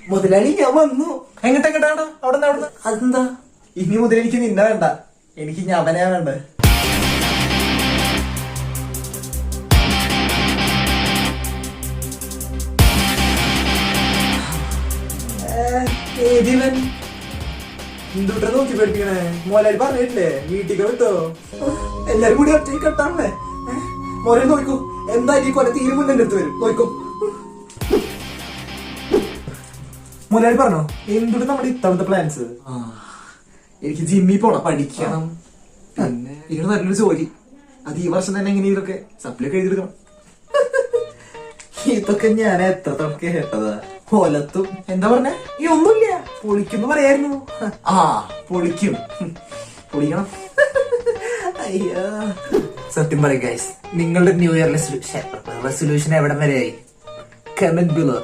മുതലാളി ഞാൻ വന്നു. എങ്ങോട്ടെങ്ങോട്ടാണ്? അവിടെ അതെന്താ? ഇനി മുതൽ എനിക്ക് നിന്നെ വേണ്ട, എനിക്ക് ഞവനെയാ വേണ്ട. ഏതിവൻ എന്തുട്ടെ നോക്കി പഠിപ്പിക്കണേ? മോലാരി പറഞ്ഞിട്ടില്ലേ വീട്ടിൽ വിട്ടോ? എല്ലാരും കൂടി ഒറ്റ കെട്ടാണല്ലേ? മോലെ നോക്കൂ, എന്തായാലും ഈ കൊല തീരെ മുന്നേ എടുത്ത് വരും. നോക്കൂ, മുതലാളി പറഞ്ഞോ എന്തുട്ട് നമ്മുടെ ഇത്തവണത്തെ പ്ലാൻസ്? എനിക്ക് ജിമ്മിൽ പോണം, പഠിക്കണം, പിന്നെ ഇതിന് നല്ലൊരു ജോലി. അത് ഈ വർഷം തന്നെ എങ്ങനെ ഇതൊക്കെ സപ്ലൈ ഒക്കെ എഴുതിയെടുക്കണം. ഇതൊക്കെ ഞാൻ എത്ര തവണ കേട്ടതാ. കൊലത്തും എന്താ പറഞ്ഞ? ഈ ഒന്നുമില്ല, പൊളിക്കുന്നു പറയായിരുന്നു. ആ പൊളിക്കും, പൊളിക്കണം. അയ്യോ, സത്യം പറയും ഗൈസ്, നിങ്ങളുടെ ന്യൂ ഇയർ റെസൊല്യൂഷൻ എവിടം വരെയായി? Comment below.